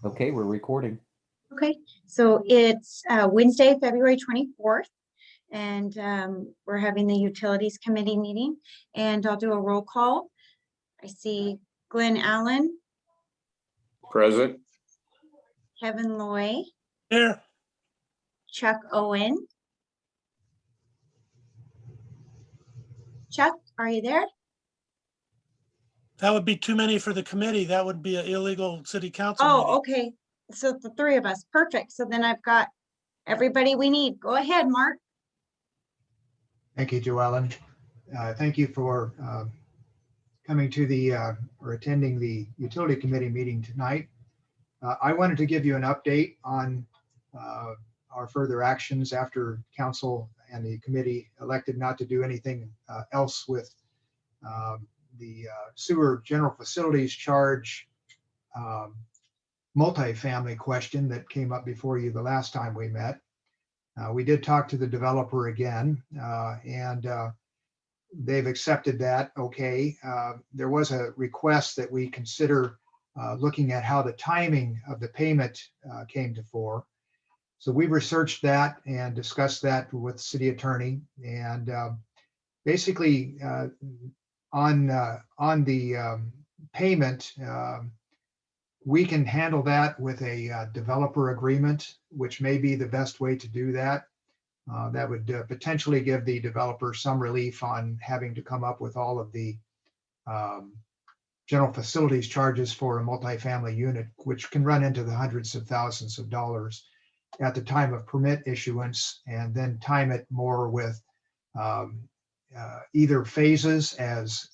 Okay, we're recording. Okay, so it's Wednesday, February 24th, and we're having the Utilities Committee meeting, and I'll do a roll call. I see Glenn Allen, Present. Kevin Loy, Here. Chuck Owen. Chuck, are you there? That would be too many for the committee. That would be an illegal city council meeting. Oh, okay. So the three of us, perfect. So then I've got everybody we need. Go ahead, Mark. Thank you, Joellen. Thank you for coming to the or attending the Utility Committee meeting tonight. I wanted to give you an update on our further actions after council and the committee elected not to do anything else with the sewer general facilities charge multifamily question that came up before you the last time we met. We did talk to the developer again, and they've accepted that. Okay. There was a request that we consider looking at how the timing of the payment came to fore. So we researched that and discussed that with the city attorney, and basically on the payment, we can handle that with a developer agreement, which may be the best way to do that. That would potentially give the developer some relief on having to come up with all of the general facilities charges for a multifamily unit, which can run into the hundreds of thousands of dollars at the time of permit issuance, and then time it more with either phases as,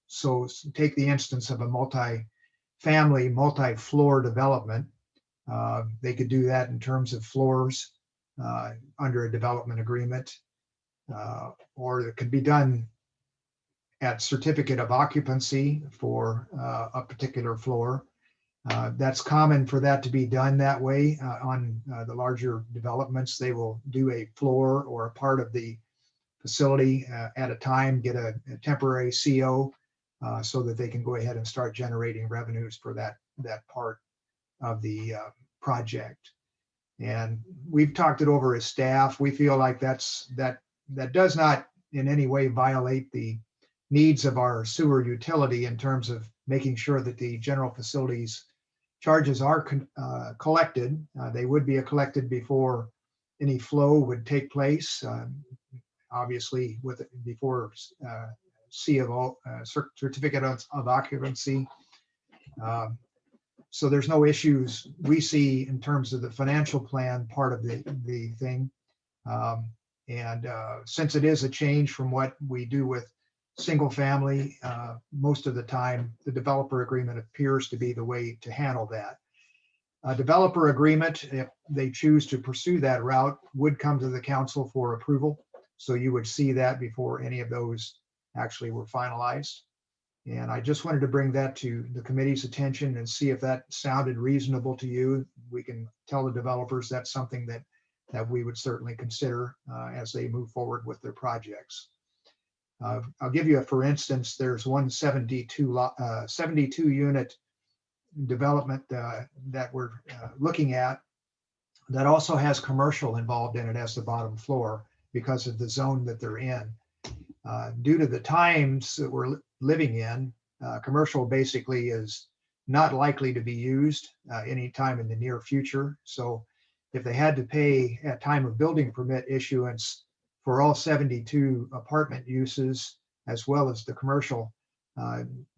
so take the instance of a multi-family, multi-floor development. They could do that in terms of floors under a development agreement, or it could be done at certificate of occupancy for a particular floor. That's common for that to be done that way on the larger developments. They will do a floor or a part of the facility at a time, get a temporary CO so that they can go ahead and start generating revenues for that part of the project. And we've talked it over as staff. We feel like that does not in any way violate the needs of our sewer utility in terms of making sure that the general facilities charges are collected. They would be collected before any flow would take place, obviously before certificate of occupancy. So there's no issues we see in terms of the financial plan part of the thing. And since it is a change from what we do with single family, most of the time, the developer agreement appears to be the way to handle that. A developer agreement, if they choose to pursue that route, would come to the council for approval. So you would see that before any of those actually were finalized. And I just wanted to bring that to the committee's attention and see if that sounded reasonable to you. We can tell the developers that's something that we would certainly consider as they move forward with their projects. I'll give you for instance, there's one 72 unit development that we're looking at that also has commercial involved in it as the bottom floor because of the zone that they're in. Due to the times that we're living in, commercial basically is not likely to be used anytime in the near future. So if they had to pay at time of building permit issuance for all 72 apartment uses, as well as the commercial,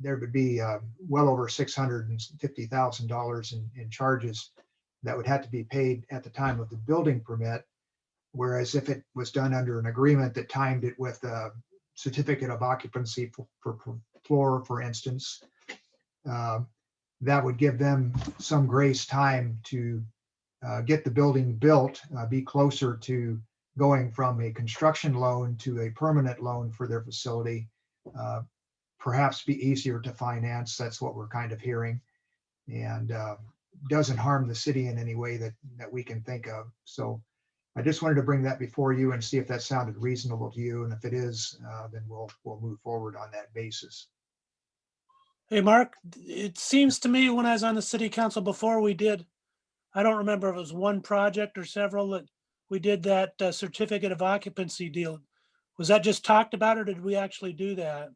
there would be well over $650,000 in charges that would have to be paid at the time of the building permit. Whereas if it was done under an agreement that timed it with a certificate of occupancy for floor, for instance, that would give them some grace time to get the building built, be closer to going from a construction loan to a permanent loan for their facility, perhaps be easier to finance. That's what we're kind of hearing, and doesn't harm the city in any way that we can think of. So I just wanted to bring that before you and see if that sounded reasonable to you. And if it is, then we'll move forward on that basis. Hey, Mark, it seems to me when I was on the city council before, I don't remember if it was one project or several that we did that certificate of occupancy deal. Was that just talked about or did we actually do that?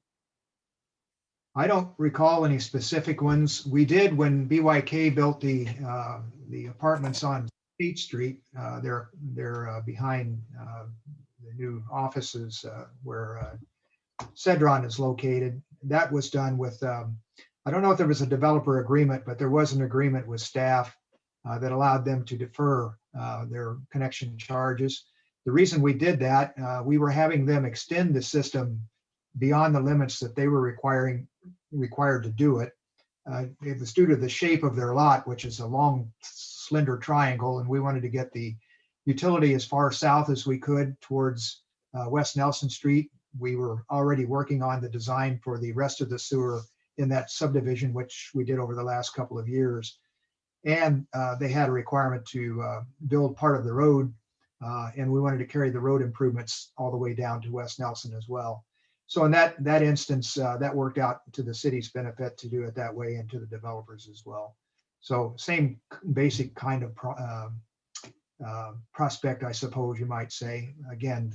I don't recall any specific ones. We did when BYK built the apartments on State Street. They're behind the new offices where Sedron is located. That was done with, I don't know if there was a developer agreement, but there was an agreement with staff that allowed them to defer their connection charges. The reason we did that, we were having them extend the system beyond the limits that they were required to do it. It was due to the shape of their lot, which is a long, slender triangle, and we wanted to get the utility as far south as we could towards West Nelson Street. We were already working on the design for the rest of the sewer in that subdivision, which we did over the last couple of years. And they had a requirement to build part of the road, and we wanted to carry the road improvements all the way down to West Nelson as well. So in that instance, that worked out to the city's benefit to do it that way and to the developers as well. So same basic kind of prospect, I suppose you might say. Again,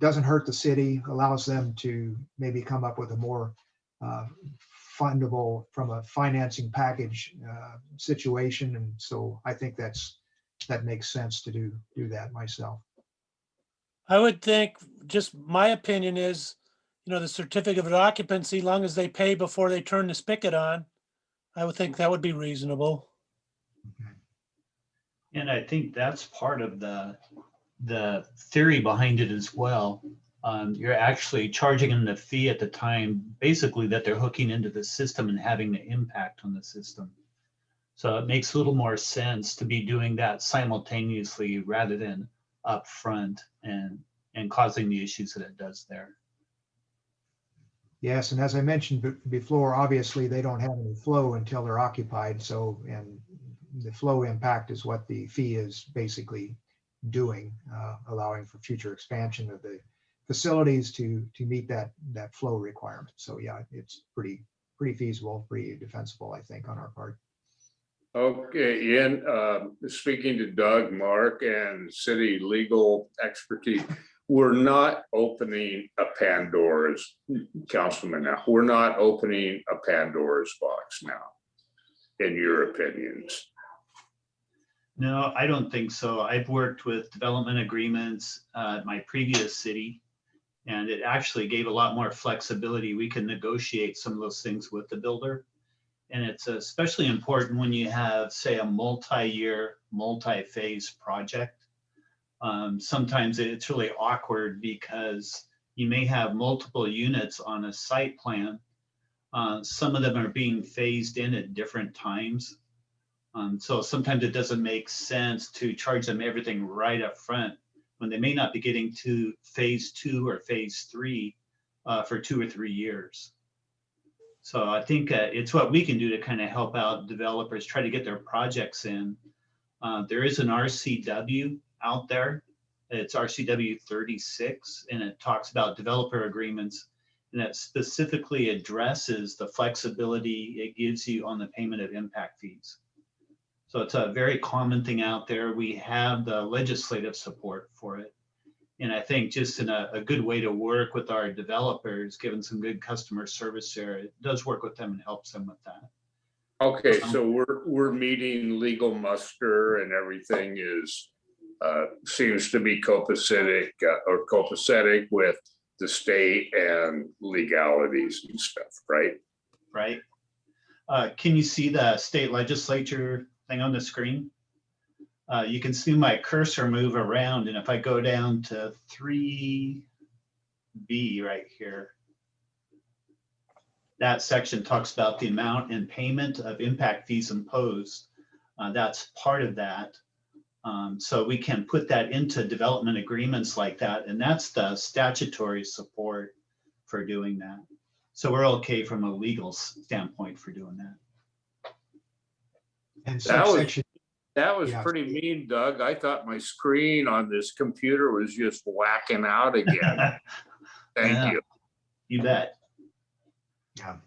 doesn't hurt the city, allows them to maybe come up with a more fundable from a financing package situation. And so I think that makes sense to do that myself. I would think, just my opinion is, the certificate of occupancy, long as they pay before they turn the spigot on, I would think that would be reasonable. And I think that's part of the theory behind it as well. You're actually charging them the fee at the time, basically that they're hooking into the system and having the impact on the system. So it makes a little more sense to be doing that simultaneously rather than upfront and causing the issues that it does there. Yes, and as I mentioned before, obviously they don't have any flow until they're occupied. So, and the flow impact is what the fee is basically doing, allowing for future expansion of the facilities to meet that flow requirement. So yeah, it's pretty feasible, pretty defensible, I think, on our part. Okay, Ian, speaking to Doug, Mark, and city legal expertise, we're not opening a Pandora's, Councilman, now, we're not opening a Pandora's box now, in your opinions. No, I don't think so. I've worked with development agreements at my previous city, and it actually gave a lot more flexibility. We can negotiate some of those things with the builder. And it's especially important when you have, say, a multi-year, multi-phase project. Sometimes it's really awkward because you may have multiple units on a site plan. Some of them are being phased in at different times. So sometimes it doesn't make sense to charge them everything right up front when they may not be getting to phase 2 or phase 3 for 2 or 3 years. So I think it's what we can do to kind of help out developers try to get their projects in. There is an RCW out there. It's RCW 36, and it talks about developer agreements, and it specifically addresses the flexibility it gives you on the payment of impact fees. So it's a very common thing out there. We have the legislative support for it. And I think just in a good way to work with our developers, given some good customer service there, it does work with them and helps them with that. Okay, so we're meeting legal muster and everything is seems to be copacetic or copacetic with the state and legalities and stuff, right? Right. Can you see the state legislature thing on the screen? You can see my cursor move around, and if I go down to 3B right here, that section talks about the amount and payment of impact fees imposed. That's part of that. So we can put that into development agreements like that, and that's the statutory support for doing that. So we're okay from a legal standpoint for doing that. And subsection. That was Yeah. pretty mean, Doug. I thought my screen on this computer was just whacking out again. Thank Yeah. you. You bet. Yeah.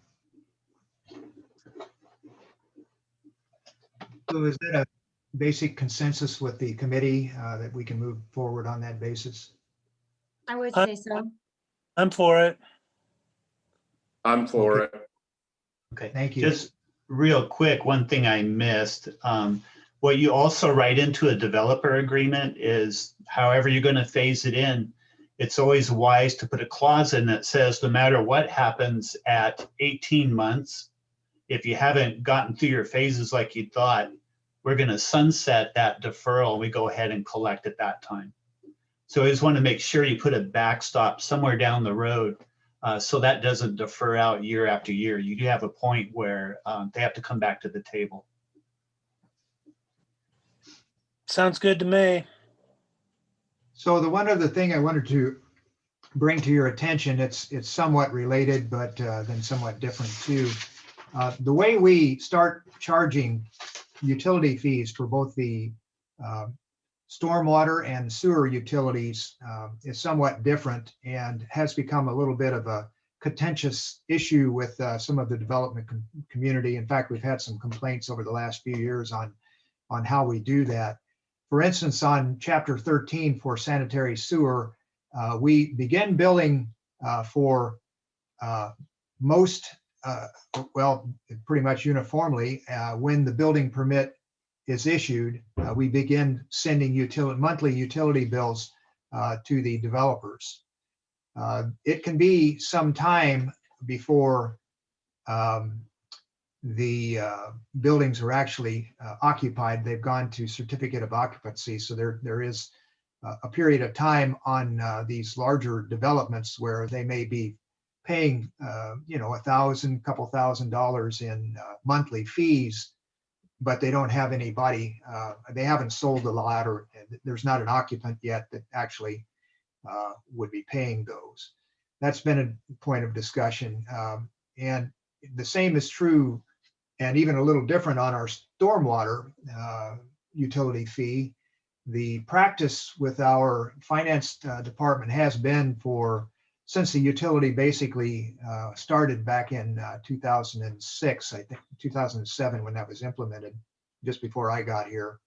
So is that a basic consensus with the committee that we can move forward on that basis? I would Uh, say so. I'm for it. I'm for Okay. it. Okay. Thank you. Just real quick, one thing I missed. What you also write into a developer agreement is however you're going to phase it in. It's always wise to put a clause in that says no matter what happens at 18 months, if you haven't gotten through your phases like you thought, we're going to sunset that deferral. We go ahead and collect at that time. So I just want to make sure you put a backstop somewhere down the road so that doesn't defer out year after year. You do have a point where they have to come back to the table. Sounds good to me. So the one other thing I wanted to bring to your attention, it's somewhat related, but then somewhat different too. The way we start charging utility fees for both the stormwater and sewer utilities is somewhat different and has become a little bit of a contentious issue with some of the development community. In fact, we've had some complaints over the last few years on how we do that. For instance, on Chapter 13 for sanitary sewer, we begin billing for most, well, pretty much uniformly, when the building permit is issued, we begin sending monthly utility bills to the developers. It can be some time before the buildings are actually occupied. They've gone to certificate of occupancy. So there is a period of time on these larger developments where they may be paying, $1,000, couple $1,000 in monthly fees, but they don't have anybody. They haven't sold the lot, or there's not an occupant yet that actually would be paying those. That's been a point of discussion. And the same is true, and even a little different on our stormwater utility fee. The practice with our finance department has been since the utility basically started back in 2006, I think 2007 when that was implemented, just before I got here,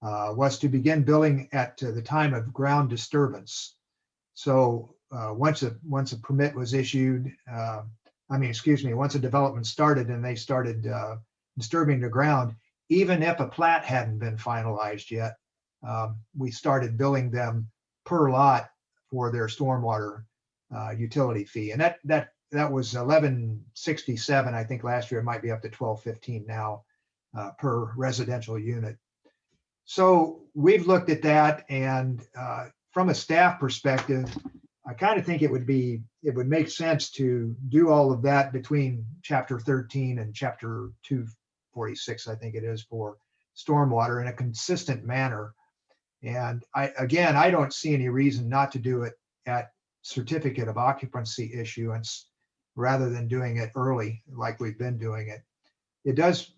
was to begin billing at the time of ground disturbance. So once a permit was issued, once a development started and they started disturbing the ground, even if a plat hadn't been finalized yet, we started billing them per lot for their stormwater utility fee. And that was $11.67. I think last year it might be up to $12.15 now per residential unit. So we've looked at that, and from a staff perspective, I kind of think it would make sense to do all of that between Chapter 13 and Chapter 246, I think it is, for stormwater in a consistent manner. And I don't see any reason not to do it at certificate of occupancy issuance rather than doing it early like we've been doing it. It does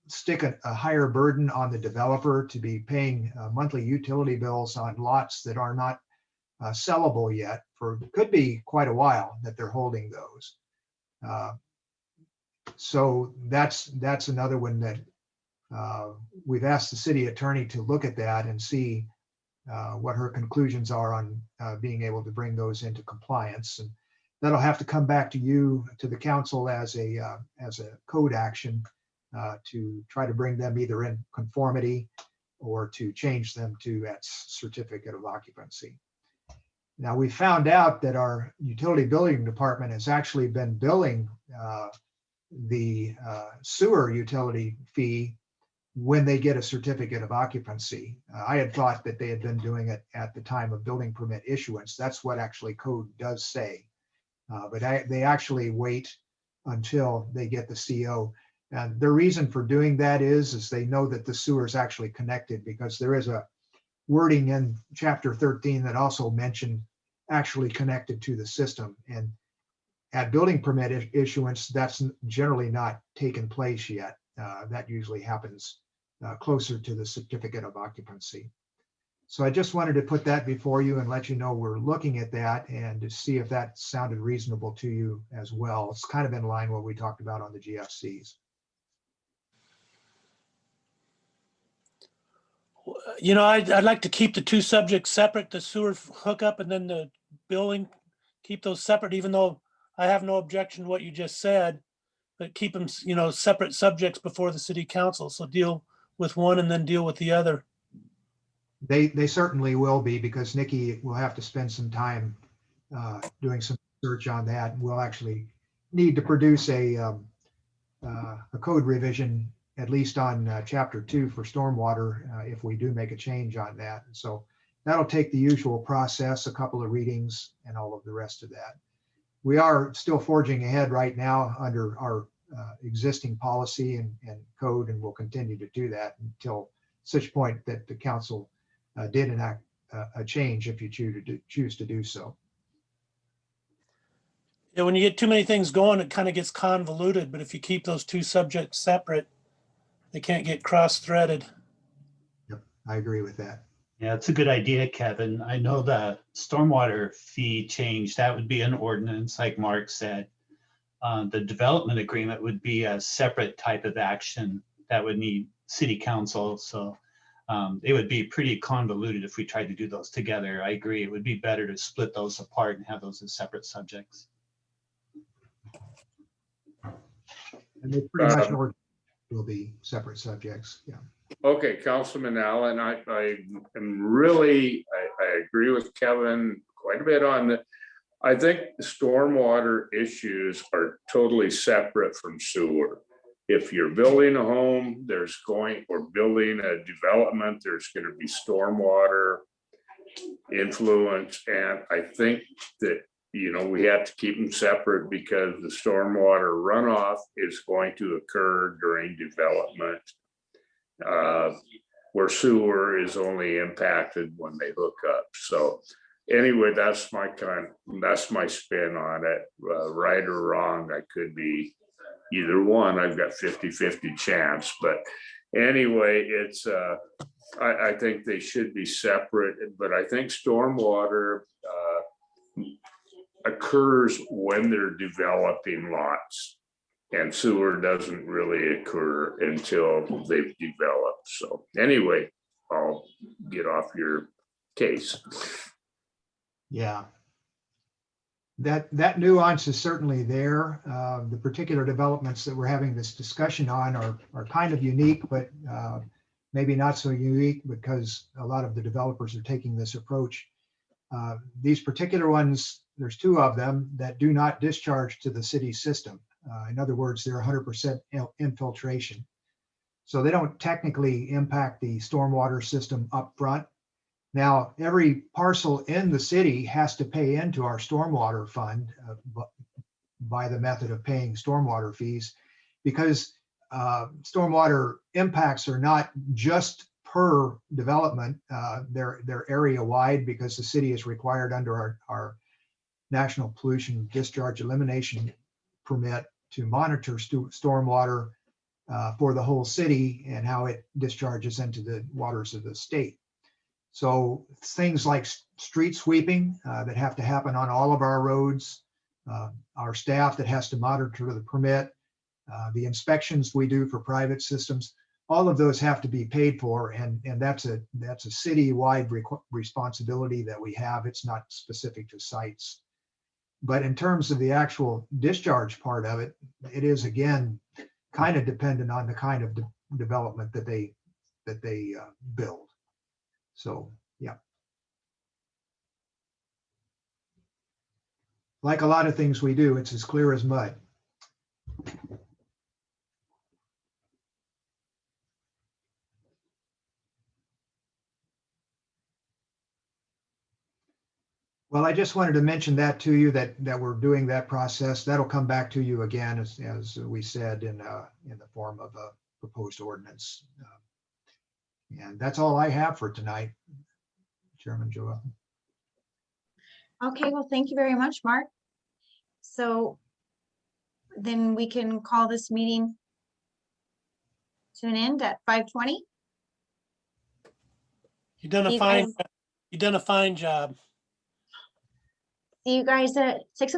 stick a higher burden on the developer to be paying monthly utility bills on lots that are not sellable yet could be quite a while that they're holding those. So that's another one that we've asked the city attorney to look at that and see what her conclusions are on being able to bring those into compliance. And that'll have to come back to the council as a code action to try to bring them either in conformity or to change them to that certificate of occupancy. Now, we found out that our utility billing department has actually been billing the sewer utility fee when they get a certificate of occupancy. I had thought that they had been doing it at the time of building permit issuance. That's what actually code does say. But they actually wait until they get the CO. And the reason for doing that is they know that the sewer is actually connected, because there is a wording in Chapter 13 that also mentioned actually connected to the system. And at building permit issuance, that's generally not taken place yet. That usually happens closer to the certificate of occupancy. So I just wanted to put that before you and let you know we're looking at that and to see if that sounded reasonable to you as well. It's kind of in line with what we talked about on the GFCs. You know, I'd like to keep the two subjects separate, the sewer hookup and then the billing. Keep those separate, even though I have no objection to what you just said, but keep them, separate subjects before the city council. So deal with one and then deal with the other. They certainly will be, because Nikki will have to spend some time doing some research on that. We'll actually need to produce a code revision, at least on chapter 2 for stormwater, if we do make a change on that. And so that'll take the usual process, a couple of readings and all of the rest of that. We are still forging ahead right now under our existing policy and code, and we'll continue to do that until such point that the council did enact a change, if you choose to do so. Yeah, when you get too many things going, it kind of gets convoluted, but if you keep those two subjects separate, they can't get cross-threaded. Yep, I agree with that. Yeah, it's a good idea, Kevin. I know the stormwater fee change, that would be an ordinance, like Mark said. The development agreement would be a separate type of action that would need city council. So it would be pretty convoluted if we tried to do those together. I agree. It would be better to split those apart and have those as separate subjects. And they pretty much will be separate subjects. Yeah. Okay, Councilman Allen, I am really, I agree with Kevin quite a bit on that. I think the stormwater issues are totally separate from sewer. If you're building a home, or building a development, there's going to be stormwater influence. And I think that, we have to keep them separate, because the stormwater runoff is going to occur during development, where sewer is only impacted when they hook up. So anyway, that's my spin on it. Right or wrong, I could be either one. I've got 50-50 chance, but anyway, it's I think they should be separate, but I think stormwater occurs when they're developing lots, and sewer doesn't really occur until they've developed. So anyway, I'll get off your case. Yeah. That nuance is certainly there. The particular developments that we're having this discussion on are kind of unique, but maybe not so unique, because a lot of the developers are taking this approach. These particular ones, there's 2 of them that do not discharge to the city system. In other words, they're 100% infiltration. So they don't technically impact the stormwater system up front. Now, every parcel in the city has to pay into our stormwater fund by the method of paying stormwater fees, because stormwater impacts are not just per development, they're area wide, because the city is required under our National Pollution Discharge Elimination Permit to monitor stormwater for the whole city and how it discharges into the waters of the state. So things like street sweeping that have to happen on all of our roads, our staff that has to monitor the permit, the inspections we do for private systems, all of those have to be paid for, and that's a city-wide responsibility that we have. It's not specific to sites. But in terms of the actual discharge part of it, it is, again, kind of dependent on the kind of development that they build. So, yeah. Like a lot of things we do, it's as clear as mud. Well, I just wanted to mention that to you, that we're doing that process. That'll come back to you again, as we said, in the form of a proposed ordinance. And that's all I have for tonight, Chairman Joel. Okay, well, thank you very much, Mark. So then we can call this meeting to an end at 5:20. You've done a fine job. See you guys at 6